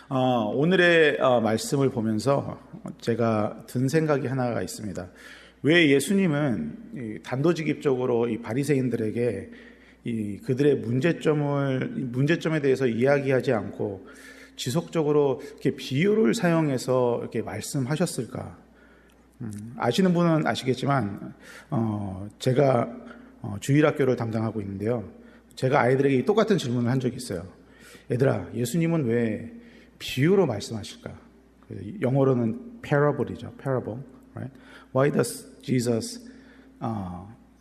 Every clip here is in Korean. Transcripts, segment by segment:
오늘의 말씀을 보면서 제가 든 생각이 하나가 있습니다. 왜 예수님은 단도직입적으로 이 바리새인들에게 그들의 문제점에 대해서 이야기하지 않고 지속적으로 이렇게 비유를 사용해서 이렇게 말씀하셨을까? 아시는 분은 아시겠지만 제가 주일학교를 담당하고 있는데요. 제가 아이들에게 똑같은 질문을 한 적이 있어요. 얘들아, 예수님은 왜 비유로 말씀하실까? 영어로는 parable이죠. parable, right? Why does Jesus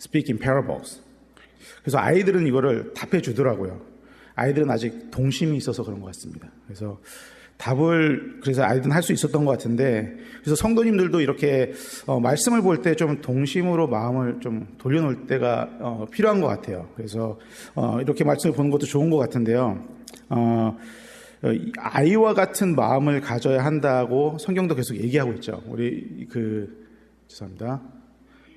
speak in parables? 그래서 아이들은 이거를 답해 주더라고요. 아이들은 아직 동심이 있어서 그런 것 같습니다. 그래서 그래서 아이들은 할 수 있었던 것 같은데, 그래서 성도님들도 이렇게 말씀을 볼 때 좀 동심으로 마음을 좀 돌려놓을 때가 필요한 것 같아요. 그래서 이렇게 말씀을 보는 것도 좋은 것 같은데요. 아이와 같은 마음을 가져야 한다고 성경도 계속 얘기하고 있죠. 우리 죄송합니다.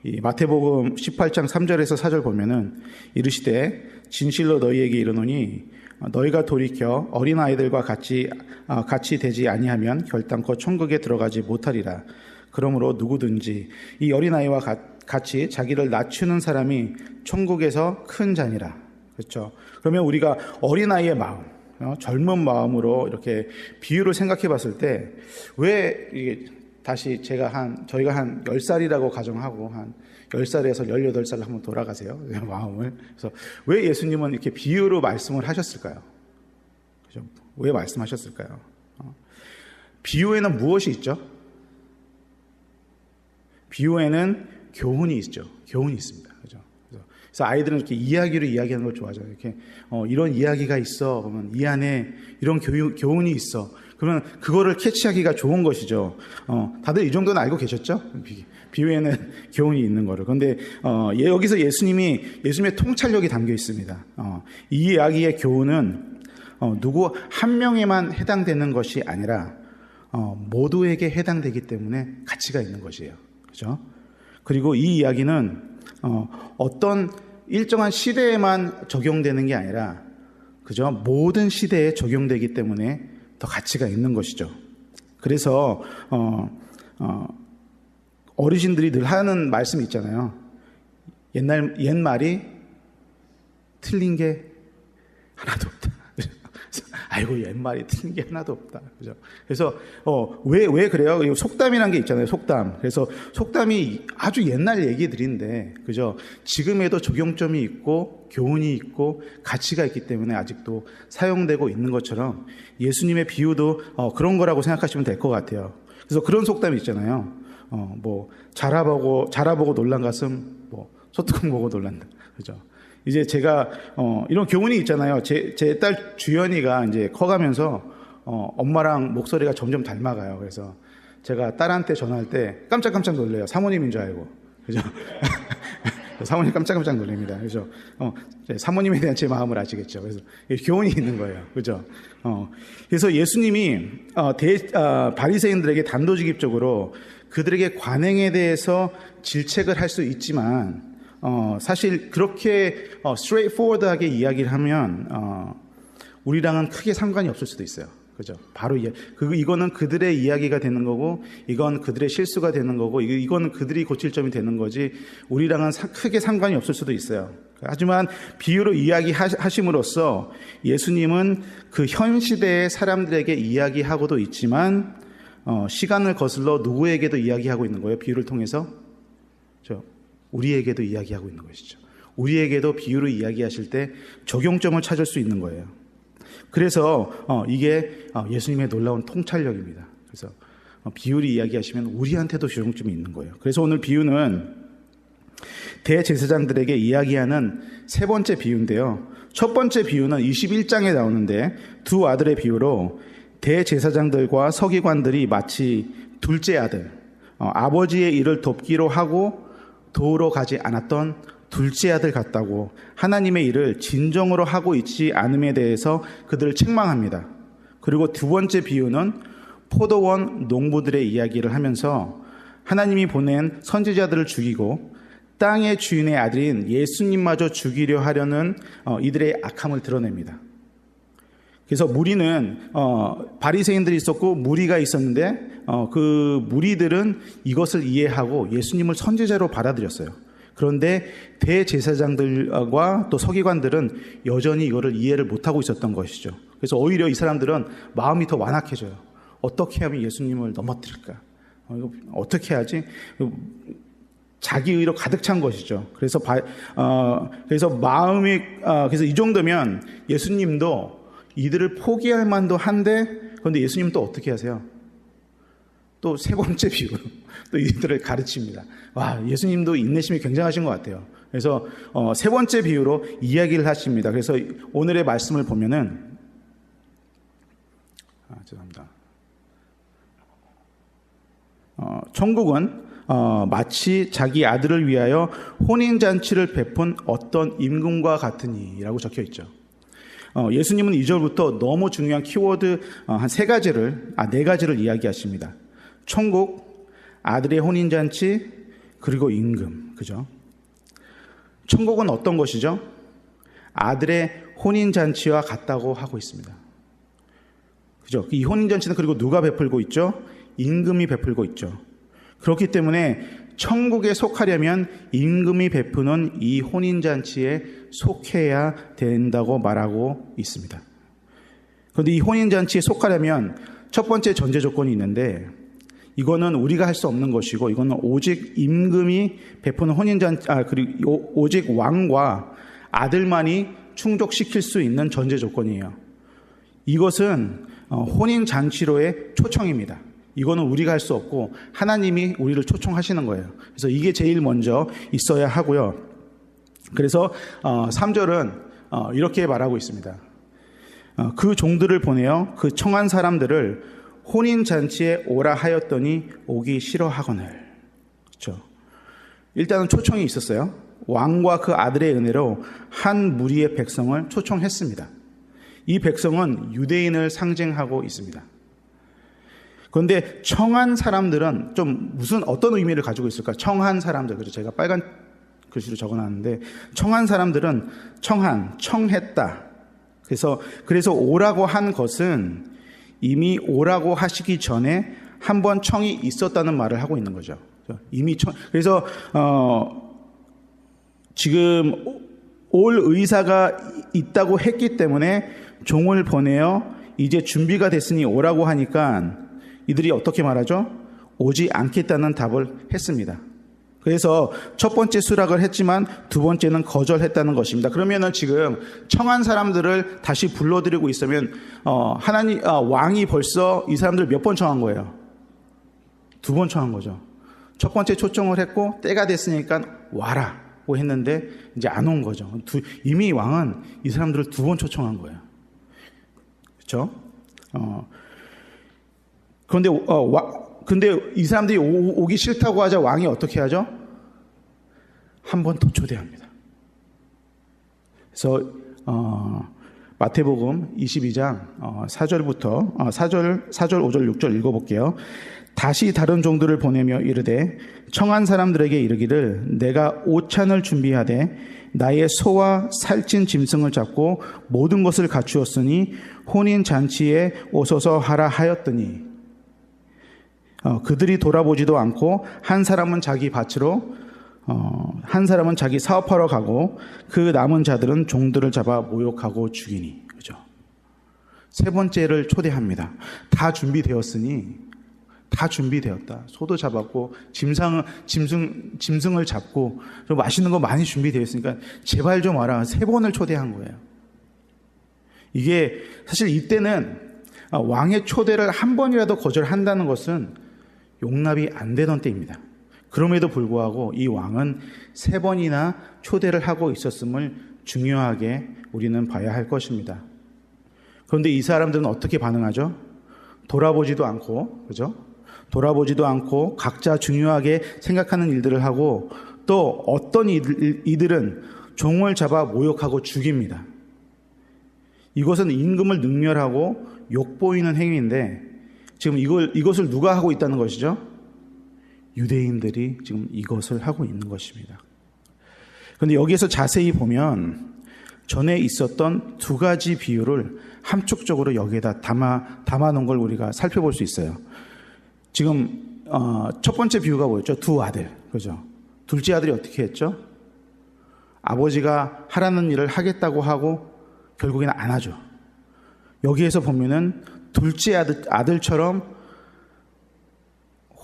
이 마태복음 18장 3절에서 4절 보면은 이르시되 진실로 너희에게 이르노니 너희가 돌이켜 어린아이들과 같이 되지 아니하면 결단코 천국에 들어가지 못하리라. 그러므로 누구든지 이 어린아이와 같이 자기를 낮추는 사람이 천국에서 큰 자니라. 그렇죠? 그러면 우리가 어린아이의 마음, 젊은 마음으로 이렇게 비유를 생각해 봤을 때 왜 이게 다시 저희가 한 10살이라고 가정하고 한 10살에서 18살로 한번 돌아가세요. 마음을. 그래서 왜 예수님은 이렇게 비유로 말씀을 하셨을까요? 그죠? 왜 말씀하셨을까요? 비유에는 무엇이 있죠? 비유에는 교훈이 있죠. 교훈이 있습니다. 그죠? 그래서 아이들은 이렇게 이야기를 이야기하는 걸 좋아하잖아요. 이렇게 이런 이야기가 있어. 그러면 이 안에 이런 교훈이 있어. 그러면 그거를 캐치하기가 좋은 것이죠. 다들 이 정도는 알고 계셨죠? 비유에는 교훈이 있는 거를. 그런데 여기서 예수님의 통찰력이 담겨 있습니다. 이 이야기의 교훈은 누구 한 명에만 해당되는 것이 아니라 모두에게 해당되기 때문에 가치가 있는 것이에요. 그죠? 그리고 이 이야기는 어떤 일정한 시대에만 적용되는 게 아니라, 그죠? 모든 시대에 적용되기 때문에 더 가치가 있는 것이죠. 그래서 어르신들이 늘 하는 말씀이 있잖아요. 옛말이 틀린 게 하나도 없다. 아이고, 옛말이 틀린 게 하나도 없다. 그죠? 그래서 왜 그래요? 속담이라는 게 있잖아요. 속담. 그래서 속담이 아주 옛날 얘기들인데, 그죠? 지금에도 적용점이 있고 교훈이 있고 가치가 있기 때문에 아직도 사용되고 있는 것처럼 예수님의 비유도 그런 거라고 생각하시면 될 것 같아요. 그래서 그런 속담이 있잖아요. 자라보고 놀란 가슴, 소뚜껑 보고 놀란다. 그죠? 이제 제가 이런 교훈이 있잖아요. 제 딸 주연이가 이제 커가면서 엄마랑 목소리가 점점 닮아가요. 그래서 제가 딸한테 전화할 때 깜짝깜짝 놀래요. 사모님인 줄 알고. 그죠? 사모님 깜짝깜짝 놀랍니다. 그죠? 사모님에 대한 제 마음을 아시겠죠? 그래서 교훈이 있는 거예요. 그죠? 그래서 예수님이 바리새인들에게 단도직입적으로 그들에게 관행에 대해서 질책을 할 수 있지만, 사실 그렇게 straightforward하게 이야기를 하면 우리랑은 크게 상관이 없을 수도 있어요. 그죠? 바로 이거는 그들의 이야기가 되는 거고, 이건 그들의 실수가 되는 거고, 이거는 그들이 고칠 점이 되는 거지, 우리랑은 크게 상관이 없을 수도 있어요. 하지만 비유로 이야기하심으로써 예수님은 그 현 시대의 사람들에게 이야기하고도 있지만, 시간을 거슬러 누구에게도 이야기하고 있는 거예요. 비유를 통해서. 우리에게도 이야기하고 있는 것이죠. 우리에게도 비유로 이야기하실 때 적용점을 찾을 수 있는 거예요. 그래서 이게 예수님의 놀라운 통찰력입니다. 그래서 비유를 이야기하시면 우리한테도 적용점이 있는 거예요. 그래서 오늘 비유는 대제사장들에게 이야기하는 세 번째 비유인데요. 첫 번째 비유는 21장에 나오는데, 두 아들의 비유로 대제사장들과 서기관들이 마치 둘째 아들, 아버지의 일을 돕기로 하고 도우러 가지 않았던 둘째 아들 같다고 하나님의 일을 진정으로 하고 있지 않음에 대해서 그들을 책망합니다. 그리고 두 번째 비유는 포도원 농부들의 이야기를 하면서 하나님이 보낸 선지자들을 죽이고 땅의 주인의 아들인 예수님마저 죽이려 하려는 이들의 악함을 드러냅니다. 그래서 무리는 바리새인들이 있었고 무리가 있었는데 그 무리들은 이것을 이해하고 예수님을 선지자로 받아들였어요. 그런데 대제사장들과 또 서기관들은 여전히 이거를 이해를 못하고 있었던 것이죠. 그래서 오히려 이 사람들은 마음이 더 완악해져요. 어떻게 하면 예수님을 넘어뜨릴까? 이거 어떻게 하지? 자기 의로 가득 찬 것이죠. 그래서 마음이 그래서 이 정도면 예수님도 이들을 포기할 만도 한데, 그런데 예수님은 또 어떻게 하세요? 또 세 번째 비유로 또 이들을 가르칩니다. 와, 예수님도 인내심이 굉장하신 것 같아요. 그래서 세 번째 비유로 이야기를 하십니다. 그래서 오늘의 말씀을 보면은 죄송합니다. 천국은 마치 자기 아들을 위하여 혼인잔치를 베푼 어떤 임금과 같으니라고 적혀 있죠. 예수님은 2절부터 너무 중요한 키워드 한 네 가지를 이야기하십니다. 천국, 아들의 혼인잔치, 그리고 임금. 그죠? 천국은 어떤 것이죠? 아들의 혼인잔치와 같다고 하고 있습니다. 그죠? 이 혼인잔치는 그리고 누가 베풀고 있죠? 임금이 베풀고 있죠. 그렇기 때문에 천국에 속하려면 임금이 베푸는 이 혼인잔치에 속해야 된다고 말하고 있습니다. 그런데 이 혼인잔치에 속하려면 첫 번째 전제 조건이 있는데, 이거는 우리가 할 수 없는 것이고, 이거는 오직 임금이 베푸는 혼인잔치, 그리고 오직 왕과 아들만이 충족시킬 수 있는 전제 조건이에요. 이것은 혼인잔치로의 초청입니다. 이거는 우리가 할 수 없고 하나님이 우리를 초청하시는 거예요. 그래서 이게 제일 먼저 있어야 하고요. 그래서 3절은 이렇게 말하고 있습니다. 그 종들을 보내어 그 청한 사람들을 혼인잔치에 오라 하였더니 오기 싫어하거늘. 그렇죠. 일단은 초청이 있었어요. 왕과 그 아들의 은혜로 한 무리의 백성을 초청했습니다. 이 백성은 유대인을 상징하고 있습니다. 그런데 청한 사람들은 좀 어떤 의미를 가지고 있을까? 청한 사람들. 그래서 제가 빨간 글씨로 적어놨는데, 청한 사람들은 청했다. 그래서 오라고 한 것은 이미 오라고 하시기 전에 한번 청이 있었다는 말을 하고 있는 거죠. 그래서 지금 올 의사가 있다고 했기 때문에 종을 보내어 이제 준비가 됐으니 오라고 하니까 이들이 어떻게 말하죠? 오지 않겠다는 답을 했습니다. 그래서 첫 번째 수락을 했지만 두 번째는 거절했다는 것입니다. 그러면은 지금 청한 사람들을 다시 불러들이고 있으면 왕이 벌써 이 사람들을 몇 번 청한 거예요? 2번 청한 거죠. 첫 번째 초청을 했고 때가 됐으니까 와라고 했는데 이제 안 온 거죠. 이미 왕은 이 사람들을 2번 초청한 거예요. 그렇죠? 근데 이 사람들이 오기 싫다고 하자 왕이 어떻게 하죠? 한 번 더 초대합니다. 그래서 마태복음 22장 4절부터 4절, 5절, 6절 읽어볼게요. 다시 다른 종들을 보내며 이르되 청한 사람들에게 이르기를 내가 오찬을 준비하되 나의 소와 살찐 짐승을 잡고 모든 것을 갖추었으니 혼인잔치에 오소서 하라 하였더니 그들이 돌아보지도 않고 한 사람은 자기 밭으로 한 사람은 자기 사업하러 가고 그 남은 자들은 종들을 잡아 모욕하고 죽이니. 그죠? 세 번째를 초대합니다. 다 준비되었다. 소도 잡았고 짐승을 잡고 좀 맛있는 거 많이 준비되어 있으니까 제발 좀 와라. 3번을 초대한 거예요. 이게 사실 이때는 왕의 초대를 한 번이라도 거절한다는 것은 용납이 안 되던 때입니다. 그럼에도 불구하고 이 왕은 3번이나 초대를 하고 있었음을 중요하게 우리는 봐야 할 것입니다. 그런데 이 사람들은 어떻게 반응하죠? 돌아보지도 않고, 그죠? 돌아보지도 않고 각자 중요하게 생각하는 일들을 하고 또 어떤 이들은 종을 잡아 모욕하고 죽입니다. 이것은 임금을 능멸하고 욕보이는 행위인데 지금 이것을 누가 하고 있다는 것이죠? 유대인들이 지금 이것을 하고 있는 것입니다. 그런데 여기에서 자세히 보면 전에 있었던 2가지 비유를 함축적으로 여기에다 담아놓은 걸 우리가 살펴볼 수 있어요. 지금 첫 번째 비유가 뭐였죠? 두 아들, 그죠? 둘째 아들이 어떻게 했죠? 아버지가 하라는 일을 하겠다고 하고 결국에는 안 하죠. 여기에서 보면은 둘째 아들처럼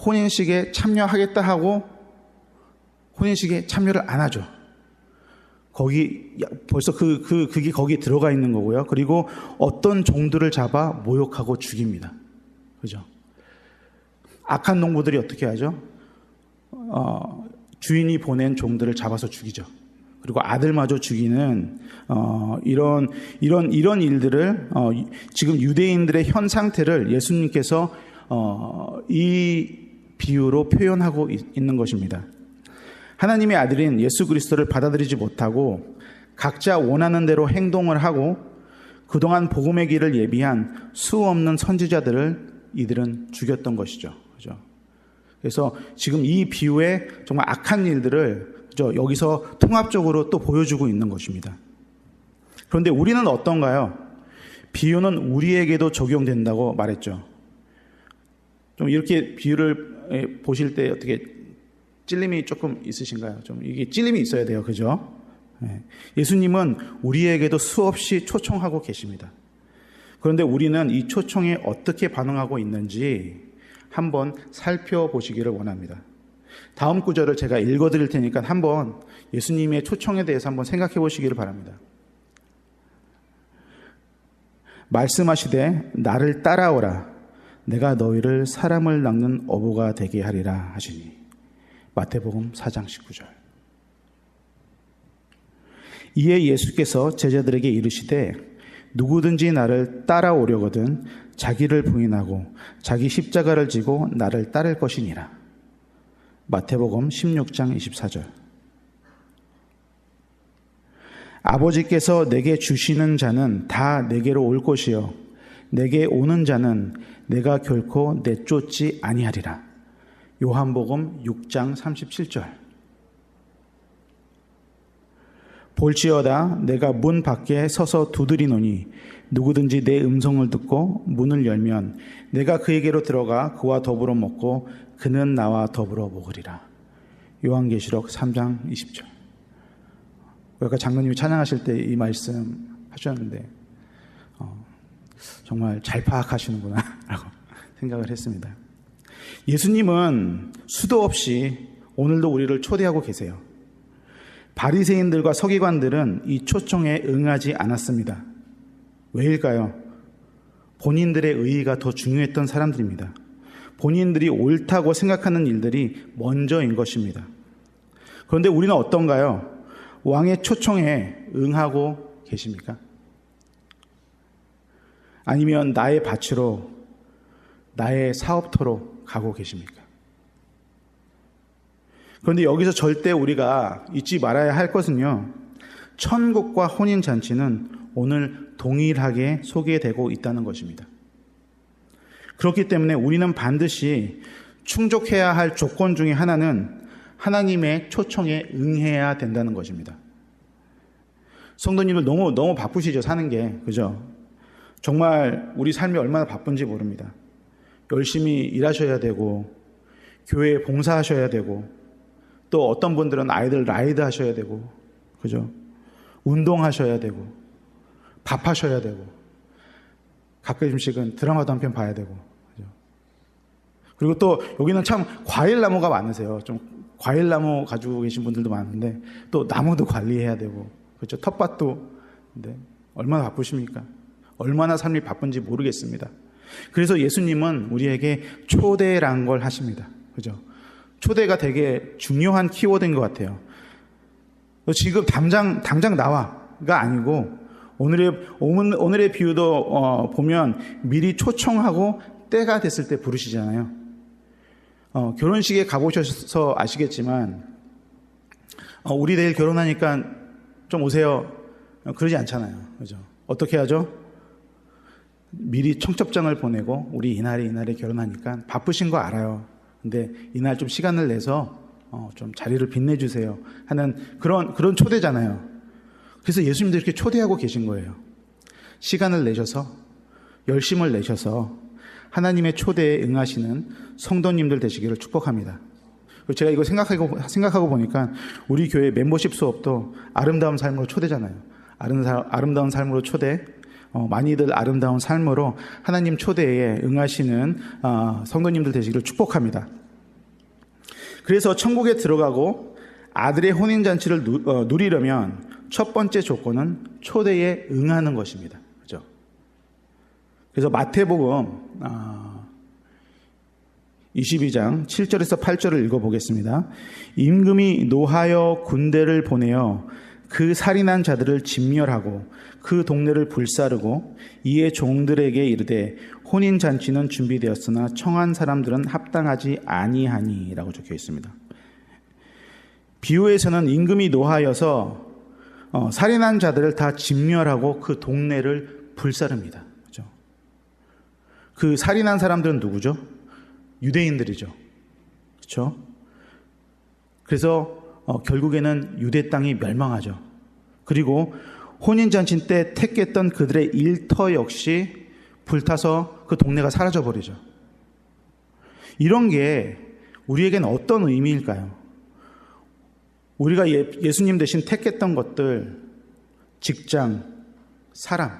혼인식에 참여하겠다 하고 혼인식에 참여를 안 하죠. 거기 벌써 그게 거기 들어가 있는 거고요. 그리고 어떤 종들을 잡아 모욕하고 죽입니다. 그죠? 악한 농부들이 어떻게 하죠? 주인이 보낸 종들을 잡아서 죽이죠. 그리고 아들마저 죽이는 이런 일들을 지금 유대인들의 현 상태를 예수님께서 이 비유로 표현하고 있는 것입니다. 하나님의 아들인 예수 그리스도를 받아들이지 못하고 각자 원하는 대로 행동을 하고 그동안 복음의 길을 예비한 수 없는 선지자들을 이들은 죽였던 것이죠. 그죠? 그래서 지금 이 비유의 정말 악한 일들을 여기서 통합적으로 또 보여주고 있는 것입니다. 그런데 우리는 어떤가요? 비유는 우리에게도 적용된다고 말했죠. 좀 이렇게 비유를 보실 때 어떻게 찔림이 조금 있으신가요? 좀 이게 찔림이 있어야 돼요. 그죠? 예수님은 우리에게도 수없이 초청하고 계십니다. 그런데 우리는 이 초청에 어떻게 반응하고 있는지 한번 살펴보시기를 원합니다. 다음 구절을 제가 읽어드릴 테니까 한번 예수님의 초청에 대해서 한번 생각해 보시기를 바랍니다. 말씀하시되 나를 따라오라 내가 너희를 사람을 낚는 어부가 되게 하리라 하시니. 마태복음 4장 19절. 이에 예수께서 제자들에게 이르시되 누구든지 나를 따라오려거든 자기를 부인하고 자기 십자가를 지고 나를 따를 것이니라. 마태복음 16장 24절. 아버지께서 내게 주시는 자는 다 내게로 올 것이요 내게 오는 자는 내가 결코 내쫓지 아니하리라. 요한복음 6장 37절. 볼지어다 내가 문 밖에 서서 두드리노니 누구든지 내 음성을 듣고 문을 열면 내가 그에게로 들어가 그와 더불어 먹고 그는 나와 더불어 먹으리라. 요한계시록 3장 20절. 아까 장로님이 찬양하실 때 이 말씀 하셨는데 정말 잘 파악하시는구나 라고 생각을 했습니다. 예수님은 수도 없이 오늘도 우리를 초대하고 계세요. 바리새인들과 서기관들은 이 초청에 응하지 않았습니다. 왜일까요? 본인들의 의의가 더 중요했던 사람들입니다. 본인들이 옳다고 생각하는 일들이 먼저인 것입니다. 그런데 우리는 어떤가요? 왕의 초청에 응하고 계십니까? 아니면 나의 밭으로, 나의 사업터로 가고 계십니까? 그런데 여기서 절대 우리가 잊지 말아야 할 것은요, 천국과 혼인잔치는 오늘 동일하게 소개되고 있다는 것입니다. 그렇기 때문에 우리는 반드시 충족해야 할 조건 중에 하나는 하나님의 초청에 응해야 된다는 것입니다. 성도님들 너무 바쁘시죠, 사는 게. 그죠? 정말 우리 삶이 얼마나 바쁜지 모릅니다. 열심히 일하셔야 되고, 교회에 봉사하셔야 되고, 또 어떤 분들은 아이들 라이드 하셔야 되고, 그죠? 운동하셔야 되고, 밥하셔야 되고, 가끔씩은 드라마도 한 편 봐야 되고, 그죠? 그리고 또 여기는 참 과일나무가 많으세요. 좀 과일나무 가지고 계신 분들도 많은데, 또 나무도 관리해야 되고, 그렇죠? 텃밭도, 근데 얼마나 바쁘십니까? 얼마나 삶이 바쁜지 모르겠습니다. 그래서 예수님은 우리에게 초대라는 걸 하십니다. 그죠? 초대가 되게 중요한 키워드인 것 같아요. 지금 당장 나와가 아니고 오늘의 비유도 보면 미리 초청하고 때가 됐을 때 부르시잖아요. 결혼식에 가보셔서 아시겠지만 우리 내일 결혼하니까 좀 오세요. 그러지 않잖아요. 그죠? 어떻게 하죠? 미리 청첩장을 보내고 우리 이날에 결혼하니까 바쁘신 거 알아요. 근데 이날 좀 시간을 내서 좀 자리를 빛내주세요 하는 그런 초대잖아요. 그래서 예수님도 이렇게 초대하고 계신 거예요. 시간을 내셔서 열심을 내셔서 하나님의 초대에 응하시는 성도님들 되시기를 축복합니다. 제가 이거 생각하고 보니까 우리 교회 멤버십 수업도 아름다운 삶으로 초대잖아요. 아름다운 삶으로 초대, 많이들 아름다운 삶으로 하나님 초대에 응하시는 성도님들 되시기를 축복합니다. 그래서 천국에 들어가고 아들의 혼인잔치를 누리려면 첫 번째 조건은 초대에 응하는 것입니다. 그죠? 그래서 마태복음 22장 7절에서 8절을 읽어보겠습니다. 임금이 노하여 군대를 보내어 그 살인한 자들을 진멸하고 그 동네를 불사르고 이에 종들에게 이르되 혼인잔치는 준비되었으나 청한 사람들은 합당하지 아니하니라고 적혀 있습니다. 비유에서는 임금이 노하여서 살인한 자들을 다 진멸하고 그 동네를 불사릅니다. 그렇죠? 그 살인한 사람들은 누구죠? 유대인들이죠. 그렇죠? 그래서 결국에는 유대 땅이 멸망하죠. 그리고 혼인잔치 때 택했던 그들의 일터 역시 불타서 그 동네가 사라져버리죠. 이런 게 우리에겐 어떤 의미일까요? 우리가 예수님 대신 택했던 것들, 직장, 사람,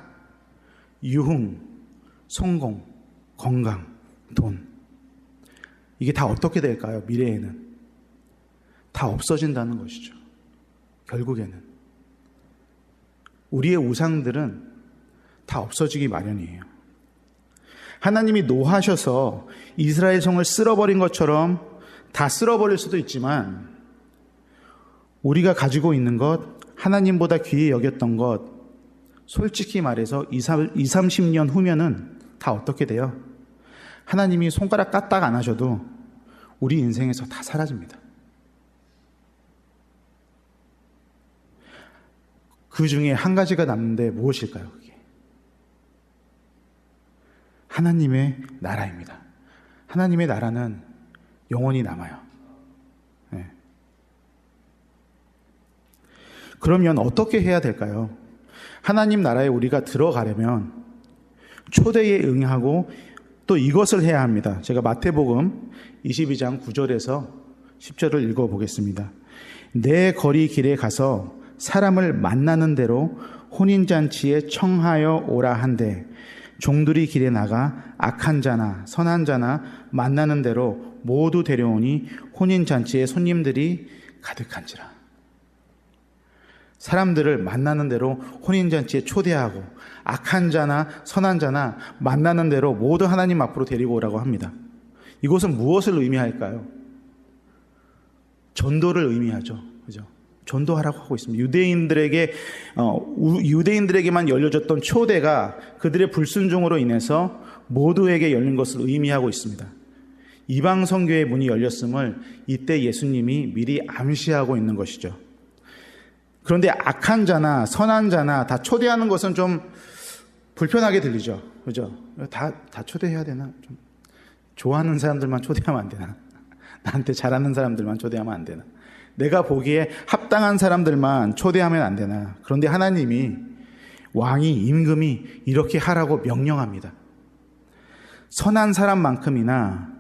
유흥, 성공, 건강, 돈, 이게 다 어떻게 될까요? 미래에는 다 없어진다는 것이죠. 결국에는 우리의 우상들은 다 없어지기 마련이에요. 하나님이 노하셔서 이스라엘 성을 쓸어버린 것처럼 다 쓸어버릴 수도 있지만 우리가 가지고 있는 것, 하나님보다 귀히 여겼던 것, 솔직히 말해서 30년 후면은 다 어떻게 돼요? 하나님이 손가락 까딱 안 하셔도 우리 인생에서 다 사라집니다. 그 중에 한 가지가 남는데 무엇일까요? 그게 하나님의 나라입니다. 하나님의 나라는 영원히 남아요. 네. 그러면 어떻게 해야 될까요? 하나님 나라에 우리가 들어가려면 초대에 응하고 또 이것을 해야 합니다. 제가 마태복음 22장 9절에서 10절을 읽어보겠습니다. 내 거리 길에 가서 사람을 만나는 대로 혼인잔치에 청하여 오라 한데 종들이 길에 나가 악한 자나 선한 자나 만나는 대로 모두 데려오니 혼인잔치에 손님들이 가득한지라. 사람들을 만나는 대로 혼인잔치에 초대하고 악한 자나 선한 자나 만나는 대로 모두 하나님 앞으로 데리고 오라고 합니다. 이것은 무엇을 의미할까요? 전도를 의미하죠. 그죠? 전도하라고 하고 있습니다. 유대인들에게만 열려졌던 초대가 그들의 불순종으로 인해서 모두에게 열린 것을 의미하고 있습니다. 이방 선교의 문이 열렸음을 이때 예수님이 미리 암시하고 있는 것이죠. 그런데 악한 자나 선한 자나 다 초대하는 것은 좀 불편하게 들리죠. 그죠? 다 초대해야 되나? 좀 좋아하는 사람들만 초대하면 안 되나? 나한테 잘하는 사람들만 초대하면 안 되나? 내가 보기에 합당한 사람들만 초대하면 안 되나? 그런데 하나님이, 왕이, 임금이 이렇게 하라고 명령합니다. 선한 사람만큼이나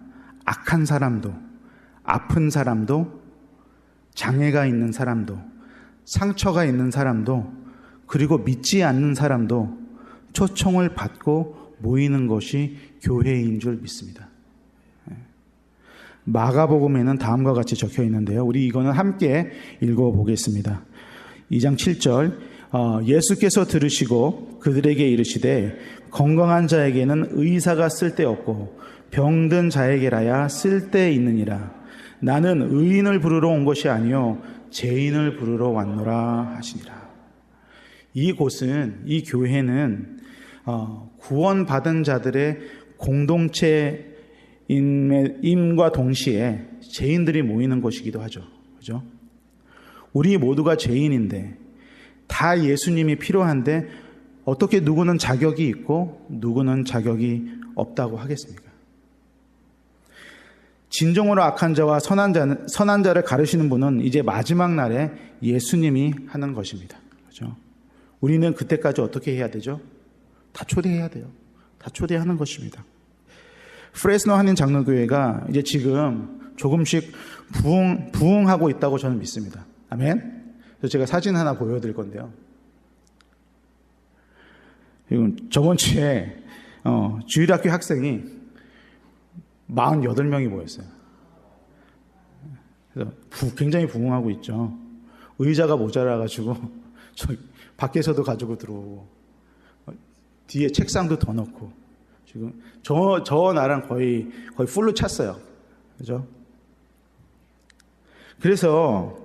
악한 사람도, 아픈 사람도, 장애가 있는 사람도, 상처가 있는 사람도, 그리고 믿지 않는 사람도 초청을 받고 모이는 것이 교회인 줄 믿습니다. 마가복음에는 다음과 같이 적혀 있는데요. 우리 이거는 함께 읽어보겠습니다. 2장 7절 예수께서 들으시고 그들에게 이르시되 건강한 자에게는 의사가 쓸데없고 병든 자에게라야 쓸데있느니라. 나는 의인을 부르러 온 것이 아니요 죄인을 부르러 왔노라 하시니라. 이곳은, 이 교회는 구원받은 자들의 공동체임과 동시에 죄인들이 모이는 곳이기도 하죠. 그죠? 우리 모두가 죄인인데 다 예수님이 필요한데 어떻게 누구는 자격이 있고 누구는 자격이 없다고 하겠습니까? 진정으로 악한 자와 선한 자를 가르치는 분은 이제 마지막 날에 예수님이 하는 것입니다. 그죠? 우리는 그때까지 어떻게 해야 되죠? 다 초대해야 돼요. 다 초대하는 것입니다. 프레스노 한인 장로교회가 이제 지금 조금씩 부흥하고 있다고 저는 믿습니다. 아멘. 그래서 제가 사진 하나 보여드릴 건데요. 지금 저번 주에 주일학교 학생이 48명이 모였어요. 그래서 굉장히 부흥하고 있죠. 의자가 모자라가지고 저 밖에서도 가지고 들어오고 뒤에 책상도 더 넣고 지금 저 나랑 거의 풀로 찼어요. 그죠? 그래서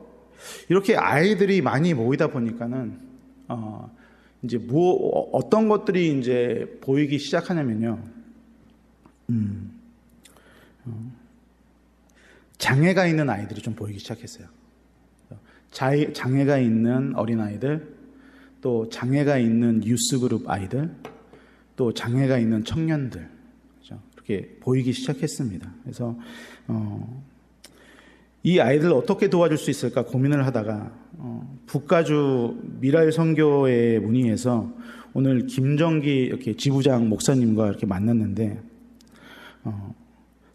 이렇게 아이들이 많이 모이다 보니까는 이제 어떤 것들이 이제 보이기 시작하냐면요. 장애가 있는 아이들이 좀 보이기 시작했어요. 장애가 있는 어린아이들, 또 장애가 있는 유스그룹 아이들, 또 장애가 있는 청년들, 그렇죠? 이렇게 보이기 시작했습니다. 그래서 이 아이들을 어떻게 도와줄 수 있을까 고민을 하다가 북가주 미랄 선교에 문의해서 오늘 김정기 이렇게 지부장 목사님과 이렇게 만났는데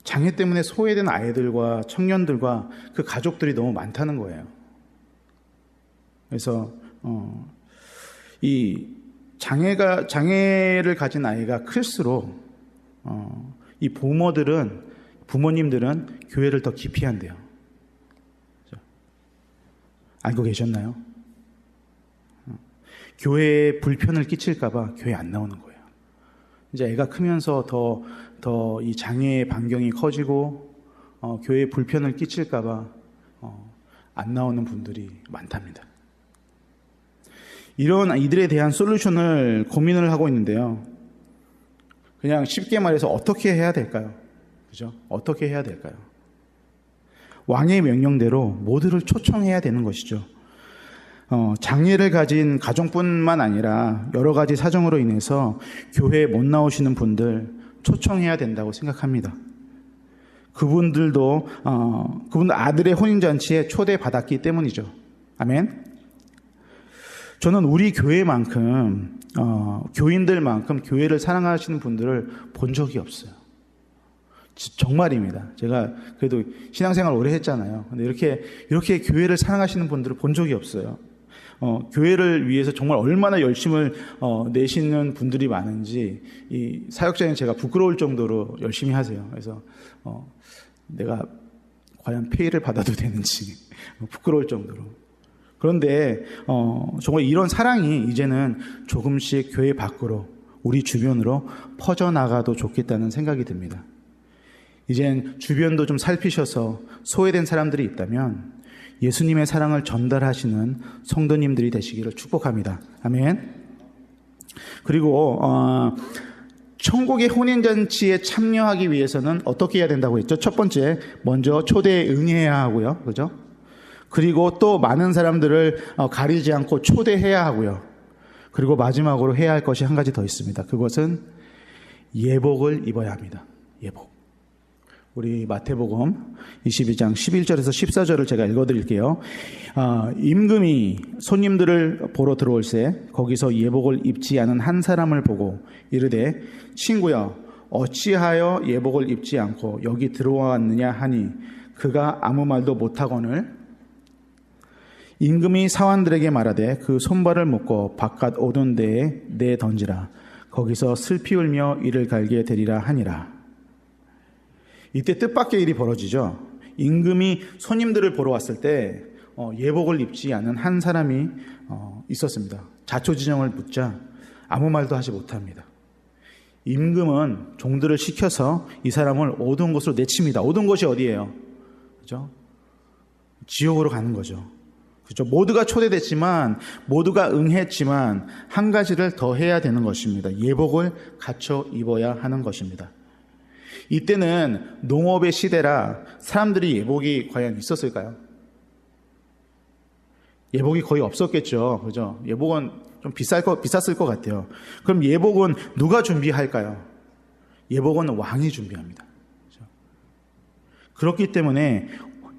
장애 때문에 소외된 아이들과 청년들과 그 가족들이 너무 많다는 거예요. 그래서 이 장애를 가진 아이가 클수록 이 부모님들은 교회를 더 기피한대요. 알고 계셨나요? 교회에 불편을 끼칠까봐 교회 안 나오는 거예요. 이제 애가 크면서 더 이 장애의 반경이 커지고 교회에 불편을 끼칠까봐 안 나오는 분들이 많답니다. 이런 이들에 대한 솔루션을 고민을 하고 있는데요. 그냥 쉽게 말해서 어떻게 해야 될까요? 그죠? 어떻게 해야 될까요? 왕의 명령대로 모두를 초청해야 되는 것이죠. 장애를 가진 가정뿐만 아니라 여러 가지 사정으로 인해서 교회에 못 나오시는 분들 초청해야 된다고 생각합니다. 그분들 아들의 혼인잔치에 초대받았기 때문이죠. 아멘. 저는 우리 교회만큼 교인들만큼 교회를 사랑하시는 분들을 본 적이 없어요. 정말입니다. 제가 그래도 신앙생활 오래 했잖아요. 근데 이렇게 교회를 사랑하시는 분들을 본 적이 없어요. 교회를 위해서 정말 얼마나 열심을 내시는 분들이 많은지 이 사역자인 제가 부끄러울 정도로 열심히 하세요. 그래서 내가 과연 페이를 받아도 되는지 부끄러울 정도로. 그런데 정말 이런 사랑이 이제는 조금씩 교회 밖으로 우리 주변으로 퍼져나가도 좋겠다는 생각이 듭니다. 이젠 주변도 좀 살피셔서 소외된 사람들이 있다면 예수님의 사랑을 전달하시는 성도님들이 되시기를 축복합니다. 아멘. 그리고 천국의 혼인잔치에 참여하기 위해서는 어떻게 해야 된다고 했죠? 첫 번째, 먼저 초대에 응해야 하고요. 그죠? 그리고 또 많은 사람들을 가리지 않고 초대해야 하고요. 그리고 마지막으로 해야 할 것이 한 가지 더 있습니다. 그것은 예복을 입어야 합니다. 예복. 우리 마태복음 22장 11절에서 14절을 제가 읽어드릴게요. 임금이 손님들을 보러 들어올새 거기서 예복을 입지 않은 한 사람을 보고 이르되 친구여 어찌하여 예복을 입지 않고 여기 들어왔느냐 하니 그가 아무 말도 못하거늘 임금이 사환들에게 말하되 그 손발을 묶어 바깥 오던 데에 내던지라 거기서 슬피 울며 이를 갈게 되리라 하니라. 이때 뜻밖의 일이 벌어지죠. 임금이 손님들을 보러 왔을 때 예복을 입지 않은 한 사람이 있었습니다. 자초지종을 묻자 아무 말도 하지 못합니다. 임금은 종들을 시켜서 이 사람을 어두운 곳으로 내칩니다. 어두운 곳이 어디예요? 그죠? 지옥으로 가는 거죠. 그죠? 모두가 초대됐지만 모두가 응했지만 한 가지를 더 해야 되는 것입니다. 예복을 갖춰 입어야 하는 것입니다. 이때는 농업의 시대라 사람들이 예복이 과연 있었을까요? 예복이 거의 없었겠죠. 그죠? 예복은 좀 비쌌을 것 같아요. 그럼 예복은 누가 준비할까요? 예복은 왕이 준비합니다. 그렇죠? 그렇기 때문에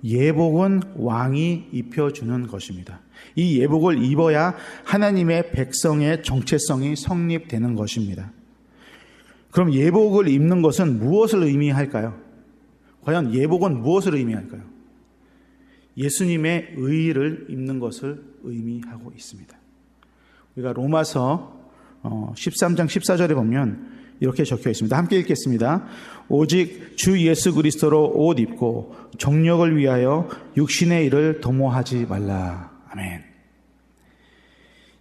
예복은 왕이 입혀주는 것입니다. 이 예복을 입어야 하나님의 백성의 정체성이 성립되는 것입니다. 그럼 예복을 입는 것은 무엇을 의미할까요? 과연 예복은 무엇을 의미할까요? 예수님의 의의를 입는 것을 의미하고 있습니다. 우리가 로마서 13장 14절에 보면 이렇게 적혀 있습니다. 함께 읽겠습니다. 오직 주 예수 그리스도로 옷 입고 정력을 위하여 육신의 일을 도모하지 말라. 아멘.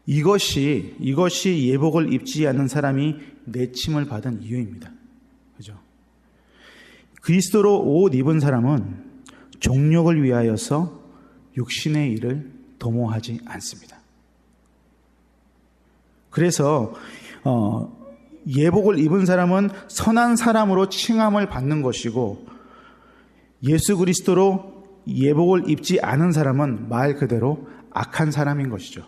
이것이 예복을 입지 않는 사람이 내침을 받은 이유입니다. 그죠? 그리스도로 옷 입은 사람은 정력을 위하여서 육신의 일을 도모하지 않습니다. 그래서 예복을 입은 사람은 선한 사람으로 칭함을 받는 것이고, 예수 그리스도로 예복을 입지 않은 사람은 말 그대로 악한 사람인 것이죠.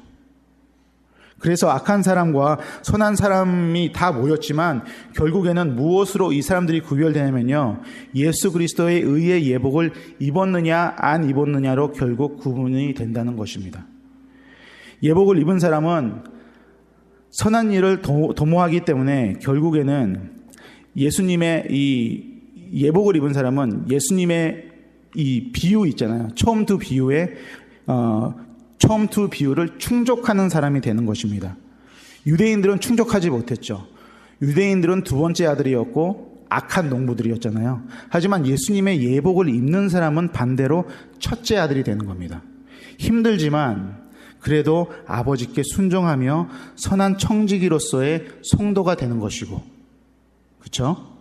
그래서 악한 사람과 선한 사람이 다 모였지만 결국에는 무엇으로 이 사람들이 구별되냐면요, 예수 그리스도의 의의 예복을 입었느냐 안 입었느냐로 결국 구분이 된다는 것입니다. 예복을 입은 사람은 선한 일을 도모하기 때문에 결국에는 예수님의 이 예복을 입은 사람은 예수님의 이 비유 있잖아요. 처음 두 비유를 충족하는 사람이 되는 것입니다. 유대인들은 충족하지 못했죠. 유대인들은 두 번째 아들이었고 악한 농부들이었잖아요. 하지만 예수님의 예복을 입는 사람은 반대로 첫째 아들이 되는 겁니다. 힘들지만 그래도 아버지께 순종하며 선한 청지기로서의 성도가 되는 것이고, 그렇죠?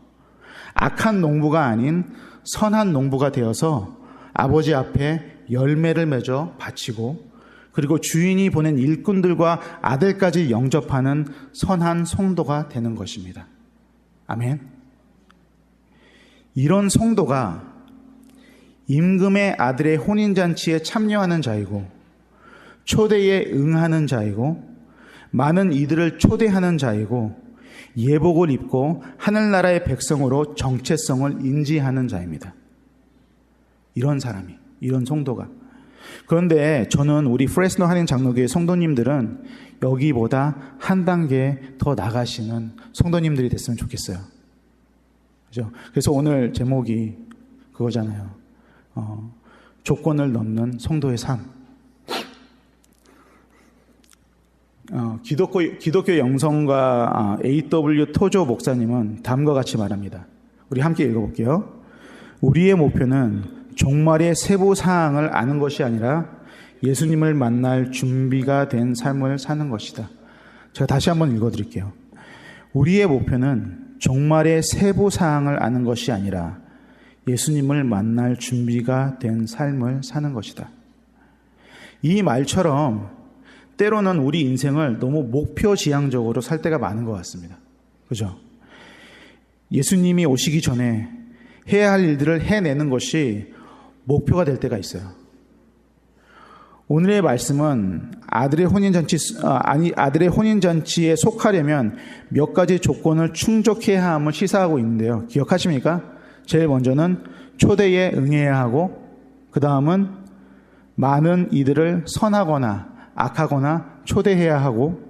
악한 농부가 아닌 선한 농부가 되어서 아버지 앞에 열매를 맺어 바치고, 그리고 주인이 보낸 일꾼들과 아들까지 영접하는 선한 성도가 되는 것입니다. 아멘. 이런 성도가 임금의 아들의 혼인잔치에 참여하는 자이고, 초대에 응하는 자이고, 많은 이들을 초대하는 자이고, 예복을 입고 하늘나라의 백성으로 정체성을 인지하는 자입니다. 이런 사람이, 이런 성도가. 그런데 저는 우리 프레스노 한인 장로교회 성도님들은 여기보다 한 단계 더 나가시는 성도님들이 됐으면 좋겠어요. 그죠? 그래서 오늘 제목이 그거잖아요. 조건을 넘는 성도의 삶. 기독교 영성가 A.W. 토조 목사님은 다음과 같이 말합니다. 우리 함께 읽어볼게요. 우리의 목표는 종말의 세부 사항을 아는 것이 아니라 예수님을 만날 준비가 된 삶을 사는 것이다. 제가 다시 한번 읽어드릴게요. 우리의 목표는 종말의 세부 사항을 아는 것이 아니라 예수님을 만날 준비가 된 삶을 사는 것이다. 이 말처럼 때로는 우리 인생을 너무 목표지향적으로 살 때가 많은 것 같습니다. 그죠? 예수님이 오시기 전에 해야 할 일들을 해내는 것이 목표가 될 때가 있어요. 오늘의 말씀은 아들의 혼인잔치에 속하려면 몇 가지 조건을 충족해야 함을 시사하고 있는데요. 기억하십니까? 제일 먼저는 초대에 응해야 하고, 그 다음은 많은 이들을 선하거나 악하거나 초대해야 하고,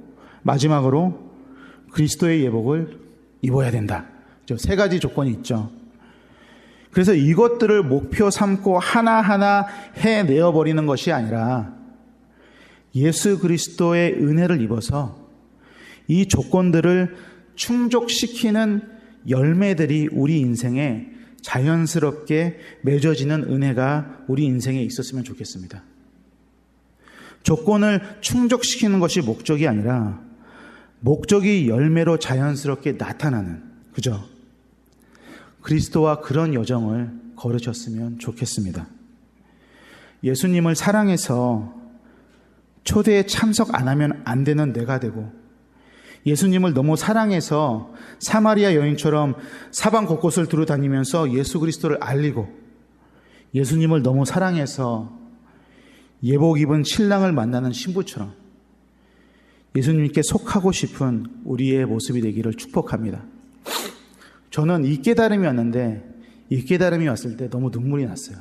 마지막으로 그리스도의 예복을 입어야 된다. 세 가지 조건이 있죠. 그래서 이것들을 목표 삼고 하나하나 해내어버리는 것이 아니라 예수 그리스도의 은혜를 입어서 이 조건들을 충족시키는 열매들이 우리 인생에 자연스럽게 맺어지는 은혜가 우리 인생에 있었으면 좋겠습니다. 조건을 충족시키는 것이 목적이 아니라 목적이 열매로 자연스럽게 나타나는, 그죠? 그리스도와 그런 여정을 걸으셨으면 좋겠습니다. 예수님을 사랑해서 초대에 참석 안 하면 안 되는 내가 되고, 예수님을 너무 사랑해서 사마리아 여인처럼 사방 곳곳을 두루 다니면서 예수 그리스도를 알리고, 예수님을 너무 사랑해서 예복 입은 신랑을 만나는 신부처럼 예수님께 속하고 싶은 우리의 모습이 되기를 축복합니다. 저는 이 깨달음이 왔는데, 이 깨달음이 왔을 때 너무 눈물이 났어요.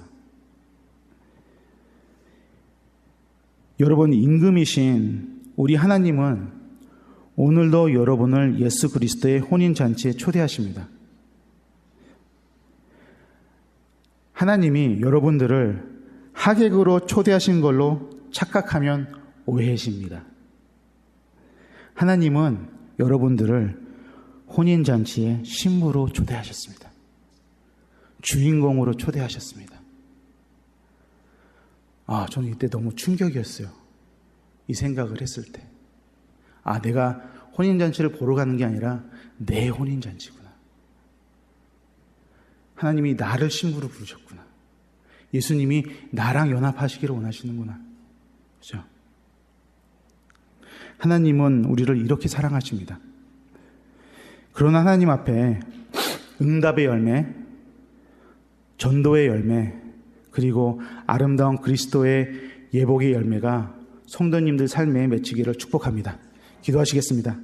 여러분, 임금이신 우리 하나님은 오늘도 여러분을 예수 그리스도의 혼인잔치에 초대하십니다. 하나님이 여러분들을 하객으로 초대하신 걸로 착각하면 오해십니다. 하나님은 여러분들을 혼인잔치의 신부로 초대하셨습니다. 주인공으로 초대하셨습니다. 저는 이때 너무 충격이었어요. 이 생각을 했을 때. 내가 혼인잔치를 보러 가는 게 아니라 내 혼인잔치구나. 하나님이 나를 신부로 부르셨구나. 예수님이 나랑 연합하시기를 원하시는구나. 그죠? 하나님은 우리를 이렇게 사랑하십니다. 그러나 하나님 앞에 응답의 열매, 전도의 열매, 그리고 아름다운 그리스도의 예복의 열매가 성도님들 삶에 맺히기를 축복합니다. 기도하시겠습니다.